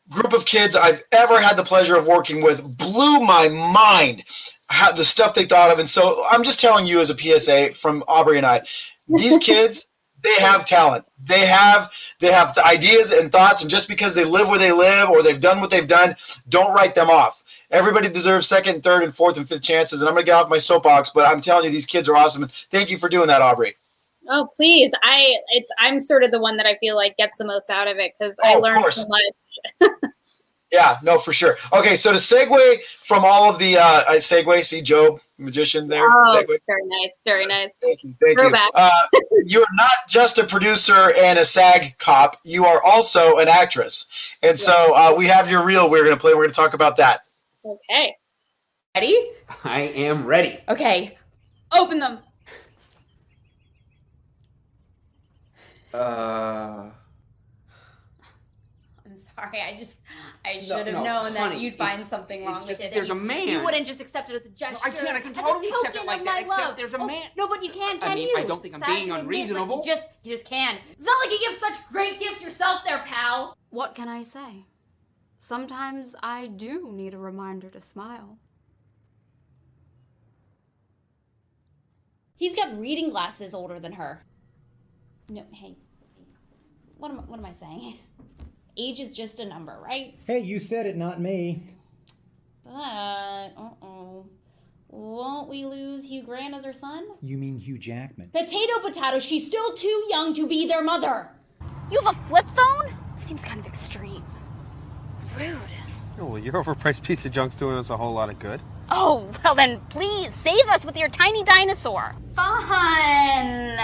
Speaker 1: group of kids I've ever had the pleasure of working with. Blew my mind how the stuff they thought of. And so I'm just telling you as a PSA from Aubrey and I, these kids, they have talent. They have the ideas and thoughts, and just because they live where they live or they've done what they've done, don't write them off. Everybody deserves second, third, and fourth, and fifth chances, and I'm going to get off my soapbox, but I'm telling you, these kids are awesome, and thank you for doing that, Aubrey.
Speaker 2: Oh, please. I'm sort of the one that I feel like gets the most out of it, because I learned so much.
Speaker 1: Yeah, no, for sure. Okay, so to segue from all of the see Joe, magician there.
Speaker 2: Oh,
Speaker 1: segue.
Speaker 2: Very nice, very nice.
Speaker 1: Thank you. You're not just a producer and a SAG cop. You are also an actress. And so we have your reel we're going to play. We're going to talk about that.
Speaker 2: Okay.
Speaker 17: Ready?
Speaker 18: I am ready.
Speaker 17: Okay. Open them. I'm sorry. I should have known that you'd find something wrong with it.
Speaker 18: There's a man.
Speaker 17: You wouldn't just accept it as a gesture.
Speaker 18: No, I can totally accept it like that. Except there's a man.
Speaker 17: No, but you can you?
Speaker 18: I don't think I'm being unreasonable.
Speaker 17: You just can. It's not like you give such great gifts yourself there, pal. What can I say? Sometimes I do need a reminder to smile. He's got reading glasses older than her. No, hey. What am I saying? Age is just a number, right?
Speaker 19: Hey, you said it, not me.
Speaker 17: But, won't we lose Hugh Grant as her son?
Speaker 19: You mean Hugh Jackman?
Speaker 17: Potato, she's still too young to be their mother.
Speaker 4: You have a flip phone? Seems kind of extreme. Rude.
Speaker 20: Oh, well, your overpriced piece of junk's doing us a whole lot of good.
Speaker 4: Oh, well then please save us with your tiny dinosaur.
Speaker 17: Fun.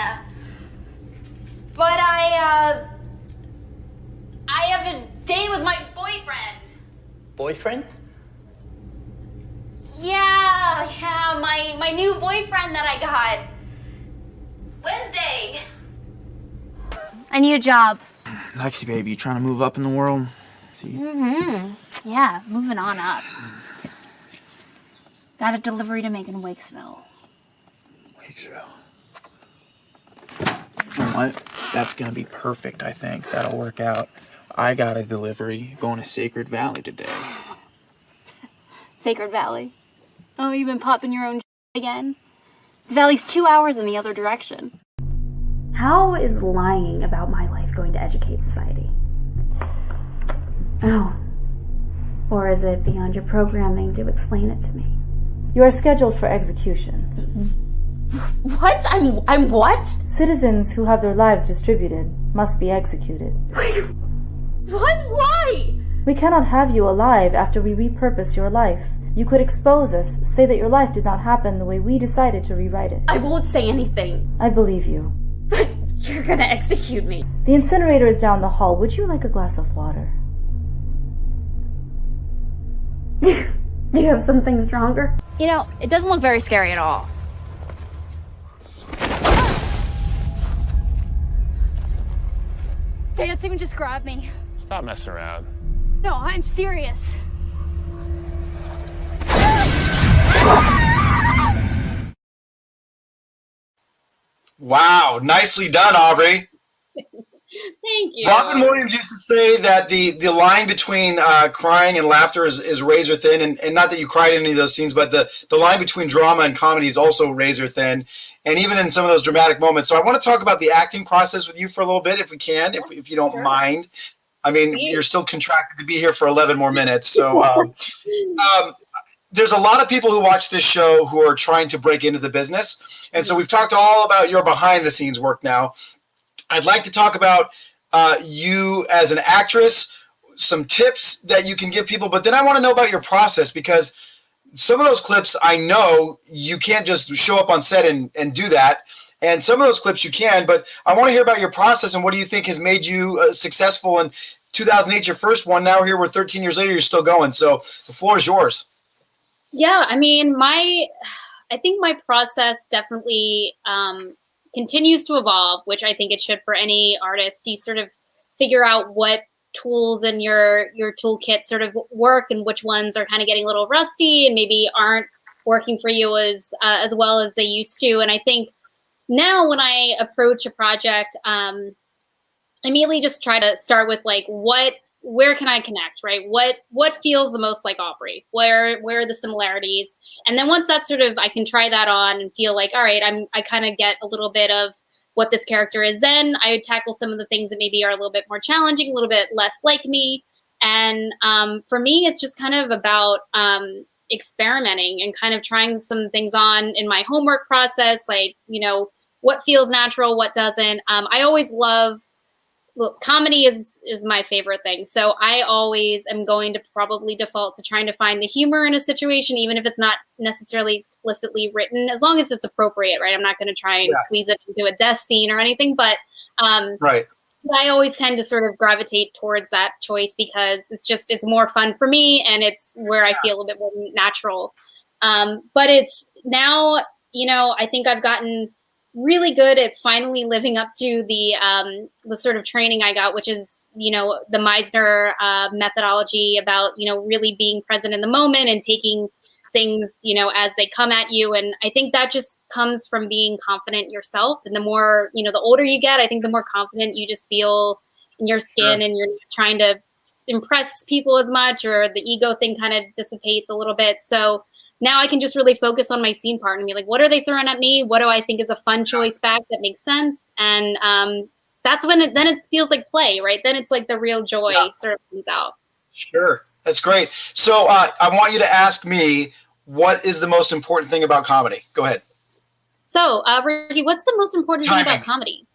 Speaker 17: But I have a date with my boyfriend.
Speaker 21: Boyfriend?
Speaker 17: Yeah, my new boyfriend that I got. Wednesday.
Speaker 4: I need a job.
Speaker 6: Lexi, baby, you trying to move up in the world? See?
Speaker 4: Mm-hmm. Yeah, moving on up. Got a delivery to make in Wakesville.
Speaker 6: Wakesville. You know what? That's gonna be perfect, I think. That'll work out. I got a delivery going to Sacred Valley today.
Speaker 4: Sacred Valley. Oh, you've been popping your own again? The valley's 2 hours in the other direction.
Speaker 22: How is lying about my life going to educate society? Oh. Or is it beyond your programming to explain it to me? You are scheduled for execution.
Speaker 17: What? I'm what?
Speaker 22: Citizens who have their lives distributed must be executed.
Speaker 17: What? Why?
Speaker 22: We cannot have you alive after we repurpose your life. You could expose us, say that your life did not happen the way we decided to rewrite it.
Speaker 17: I won't say anything.
Speaker 22: I believe you.
Speaker 17: But you're gonna execute me.
Speaker 22: The incinerator is down the hall. Would you like a glass of water?
Speaker 17: Do you have something stronger?
Speaker 4: You know, it doesn't look very scary at all. Dad, someone just grabbed me.
Speaker 23: Stop messing around.
Speaker 4: No, I'm serious.
Speaker 1: Wow, nicely done, Aubrey.
Speaker 2: Thank you.
Speaker 1: Robin Williams used to say that the line between crying and laughter is razor thin, and not that you cried in any of those scenes, but the line between drama and comedy is also razor thin, and even in some of those dramatic moments. So I want to talk about the acting process with you for a little bit, if we can, if you don't mind. I mean, you're still contracted to be here for 11 more minutes, so there's a lot of people who watch this show who are trying to break into the business, and so we've talked all about your behind-the-scenes work now. I'd like to talk about you as an actress, some tips that you can give people, but then I want to know about your process, because some of those clips, I know you can't just show up on set and do that, and some of those clips you can, but I want to hear about your process and what do you think has made you successful. In 2008, your first one, now here we're 13 years later, you're still going, so the floor is yours.
Speaker 2: Yeah, I mean, I think my process definitely continues to evolve, which I think it should for any artist. You sort of figure out what tools in your toolkit sort of work and which ones are kind of getting a little rusty and maybe aren't working for you as well as they used to. And I think now when I approach a project, I immediately just try to start with like, where can I connect, right? What feels the most like Aubrey? Where are the similarities? And then once that sort of, I can try that on and feel like, all right, I kind of get a little bit of what this character is. Then I would tackle some of the things that maybe are a little bit more challenging, a little bit less like me. And for me, it's just kind of about experimenting and kind of trying some things on in my homework process, like, you know, what feels natural, what doesn't. I always love, look, comedy is my favorite thing. So I always am going to probably default to trying to find the humor in a situation, even if it's not necessarily explicitly written, as long as it's appropriate, right? I'm not going to try and squeeze it into a death scene or anything, but
Speaker 1: right.
Speaker 2: I always tend to sort of gravitate towards that choice because it's more fun for me and it's where I feel a bit more natural. But it's now, you know, I think I've gotten really good at finally living up to the sort of training I got, which is, you know, the Meisner methodology about, you know, really being present in the moment and taking things, you know, as they come at you. And I think that just comes from being confident yourself. And the more, you know, the older you get, I think the more confident you just feel in your skin and you're not trying to impress people as much, or the ego thing kind of dissipates a little bit. So now I can just really focus on my scene part and be like, what are they throwing at me? What do I think is a fun choice back that makes sense? And that's when then it feels like play, right? Then it's like the real joy sort of comes out.
Speaker 1: Sure. That's great. So I want you to ask me, what is the most important thing about comedy? Go ahead.
Speaker 2: So, Ricky, what's the most important thing about comedy?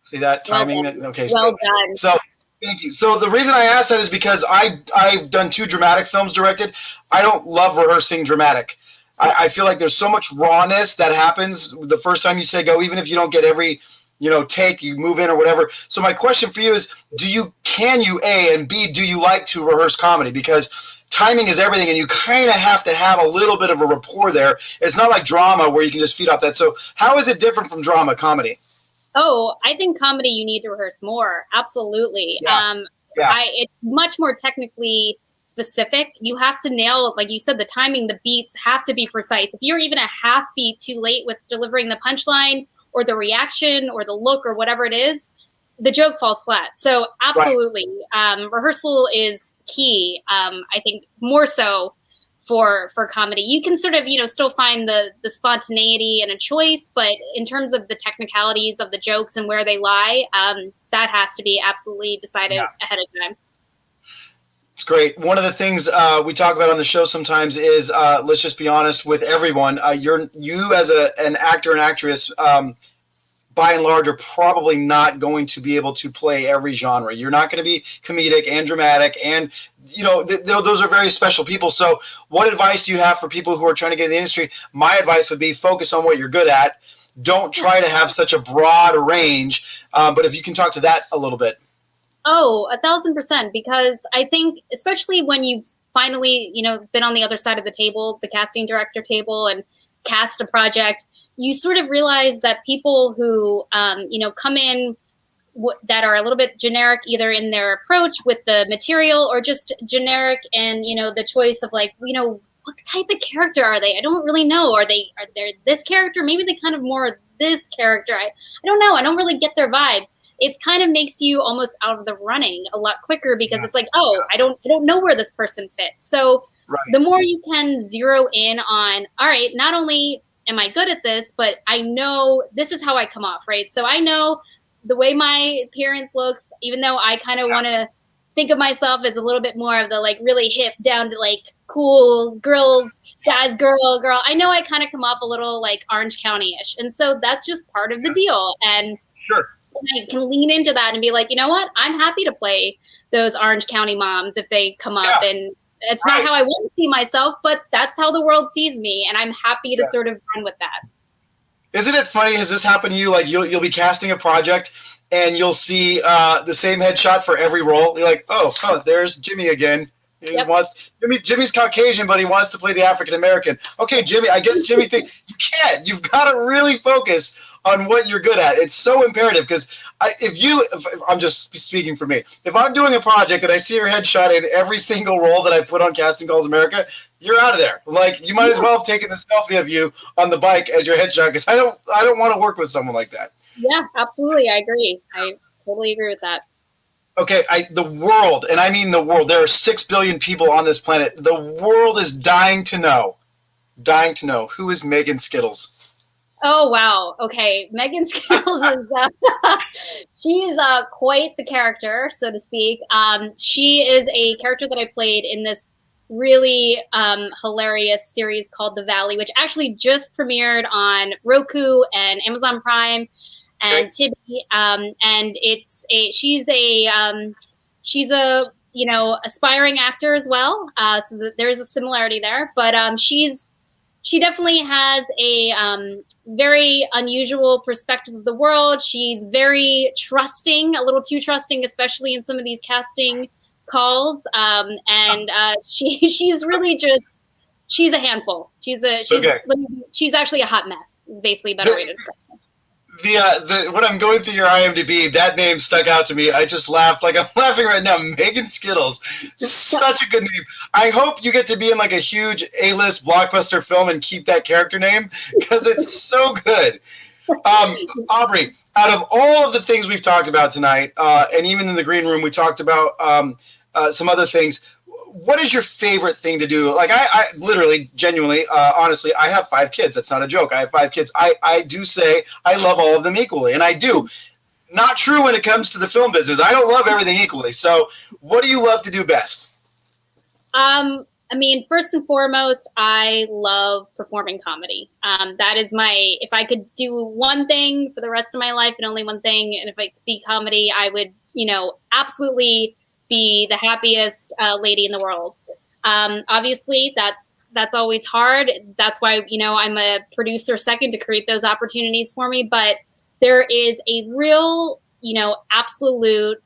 Speaker 1: See that timing?
Speaker 2: Well done.
Speaker 1: Okay.
Speaker 2: Well done.
Speaker 1: So thank you. So the reason I asked that is because I've done 2 dramatic films directed. I don't love rehearsing dramatic. I feel like there's so much rawness that happens the first time you say go, even if you don't get every, take, you move in or whatever. So my question for you is, can you, A, and B, do you like to rehearse comedy? Because timing is everything, and you kind of have to have a little bit of a rapport there. It's not like drama where you can just feed off that. So how is it different from drama, comedy?
Speaker 2: Oh, I think comedy you need to rehearse more. Absolutely.
Speaker 1: Yeah.
Speaker 2: It's much more technically specific. You have to nail, like you said, the timing, the beats have to be precise. If you're even a half beat too late with delivering the punchline or the reaction or the look or whatever it is, the joke falls flat. So absolutely. Right. Rehearsal is key. I think more so for comedy. You can sort of, still find the spontaneity and a choice, but in terms of the technicalities of the jokes and where they lie, that has to be absolutely decided ahead of time.
Speaker 1: It's great. One of the things we talk about on the show sometimes is, let's just be honest with everyone. You as an actor and actress, by and large, are probably not going to be able to play every genre. You're not going to be comedic and dramatic, and those are very special people. So what advice do you have for people who are trying to get in the industry? My advice would be focus on what you're good at. Don't try to have such a broad range, but if you can talk to that a little bit.
Speaker 2: Oh, 1,000%, because I think especially when you've finally, been on the other side of the table, the casting director table, and cast a project, you sort of realize that people who, come in that are a little bit generic, either in their approach with the material or just generic and, the choice of like, what type of character are they? I don't really know. Are they this character? Maybe they kind of more this character. I don't know. I don't really get their vibe. It kind of makes you almost out of the running a lot quicker because it's like, I don't know where this person fits. So the more you can zero in on, all right, not only am I good at this, but I know this is how I come off, right? So I know the way my appearance looks, even though I kind of want to think of myself as a little bit more of the like really hip down to like cool girls, guys, girl. I know I kind of come off a little like Orange County-ish. And so that's just part of the deal. And I can lean into that and be like, you know what? I'm happy to play those Orange County moms if they come up. And it's not how I want to see myself, but that's how the world sees me. And I'm happy to sort of run with that.
Speaker 1: Isn't it funny? Has this happened to you? Like you'll be casting a project and you'll see the same headshot for every role. You're like, oh, there's Jimmy again. Jimmy's Caucasian, but he wants to play the African American. Okay, Jimmy, I guess Jimmy thinks you can't. You've got to really focus on what you're good at. It's so imperative because if I'm just speaking for me, if I'm doing a project and I see your headshot in every single role that I put on Casting Calls America, you're out of there. Like you might as well have taken the selfie of you on the bike as your headshot because I don't want to work with someone like that.
Speaker 2: Yeah, absolutely. I agree. I totally agree with that.
Speaker 1: Okay, the world, and I mean the world, there are 6 billion people on this planet. The world is dying to know, who is Megan Skittles?
Speaker 2: Oh, wow. Okay, Megan Skittles is, she's quite the character, so to speak. She is a character that I played in this really hilarious series called The Valley, which actually just premiered on Roku and Amazon Prime. And Tibby, and she's a aspiring actor as well. So there's a similarity there, but she definitely has a very unusual perspective of the world. She's very trusting, a little too trusting, especially in some of these casting calls. She's really she's a handful. She's actually a hot mess. Is basically a better way to describe it.
Speaker 1: When I'm going through your IMDb, that name stuck out to me. I just laughed. Like I'm laughing right now. Megan Skittles. Such a good name. I hope you get to be in like a huge A-list blockbuster film and keep that character name because it's so good. Aubrey, out of all of the things we've talked about tonight, and even in the green room, we talked about some other things. What is your favorite thing to do? Like I literally, genuinely, honestly, I have 5 kids. That's not a joke. I have 5 kids. I do say I love all of them equally, and I do. not true when it comes to the film business. I don't love everything equally. So what do you love to do best?
Speaker 2: I mean, first and foremost, I love performing comedy. That is if I could do one thing for the rest of my life and only one thing, and if I could be comedy, I would, absolutely be the happiest lady in the world. Obviously, that's always hard. That's why, I'm a producer second to create those opportunities for me. But there is a real, absolute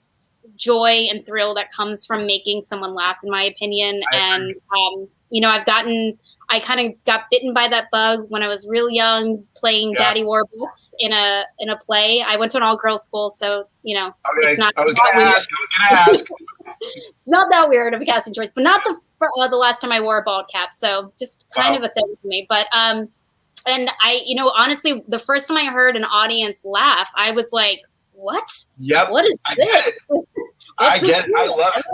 Speaker 2: joy and thrill that comes from making someone laugh, in my opinion. And I kind of got bitten by that bug when I was real young, playing Daddy Warbucks in a play. I went to an all-girls school, so it's not.
Speaker 1: I was gonna ask.
Speaker 2: It's not that weird of a casting choice, but not the last time I wore a bald cap. So just kind of a thing for me. But and I, honestly, the first time I heard an audience laugh, I was like, "What?
Speaker 1: Yep.
Speaker 2: What is this?"
Speaker 1: I get it. I love it.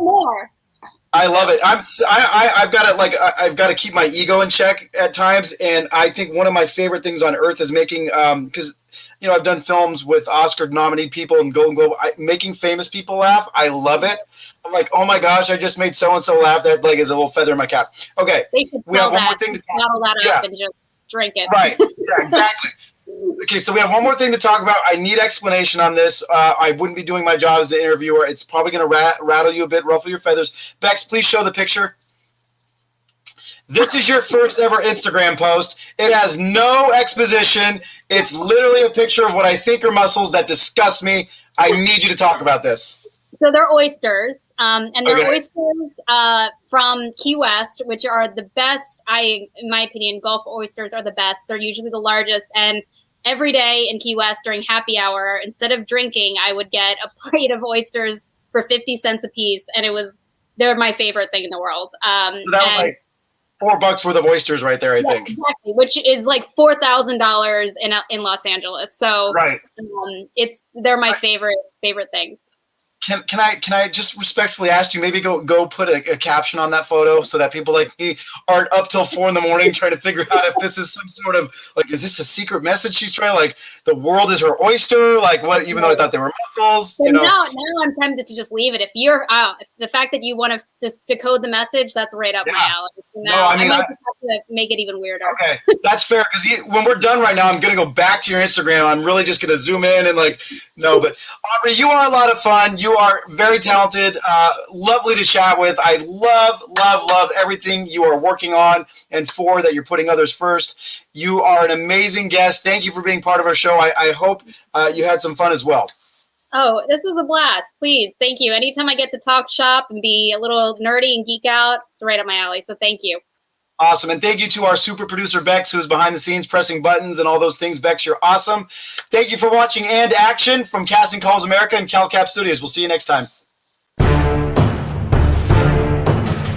Speaker 1: I love it. I've got to I've got to keep my ego in check at times, and I think one of my favorite things on earth is making because I've done films with Oscar nominated people and Golden Globe. Making famous people laugh, I love it. I'm like, oh my gosh, I just made so and so laugh. That is a little feather in my cap. Okay, we have one more thing to
Speaker 2: bottle that up and just drink it.
Speaker 1: Right? Yeah, exactly. Okay, so we have one more thing to talk about. I need explanation on this. I wouldn't be doing my job as an interviewer. It's probably going to rattle you a bit, ruffle your feathers. Bex, please show the picture. This is your first ever Instagram post. It has no exposition. It's literally a picture of what I think are muscles that disgust me. I need you to talk about this.
Speaker 2: So they're oysters, and they're oysters from Key West, which are the best. In my opinion, Gulf oysters are the best. They're usually the largest, and every day in Key West during happy hour, instead of drinking, I would get a plate of oysters for 50 cents a piece, and they're my favorite thing in the world.
Speaker 1: So that was like $4 worth of oysters right there, I think.
Speaker 2: Exactly, which is like $4,000 in Los Angeles. So
Speaker 1: right.
Speaker 2: They're my favorite things.
Speaker 1: Can I just respectfully ask you, maybe go put a caption on that photo so that people like me aren't up till 4 a.m. trying to figure out if this is some sort of is this a secret message she's trying, the world is her oyster, what, even though I thought they were mussels,
Speaker 2: Now I'm tempted to just leave it. If if the fact that you want to just decode the message, that's right up my alley. I might have to make it even weirder.
Speaker 1: Okay, that's fair, because when we're done right now, I'm going to go back to your Instagram. I'm really just going to zoom in and but Aubrey, you are a lot of fun. You are very talented, lovely to chat with. I love everything you are working on and that you're putting others first. You are an amazing guest. Thank you for being part of our show. I hope you had some fun as well.
Speaker 2: Oh, this was a blast. Please, thank you. Anytime I get to talk shop and be a little nerdy and geek out, it's right up my alley. So thank you.
Speaker 1: Awesome. And thank you to our super producer, Bex, who's behind the scenes pressing buttons and all those things. Bex, you're awesome. Thank you for watching And Action from Casting Calls America and CalCap Studios. We'll see you next time.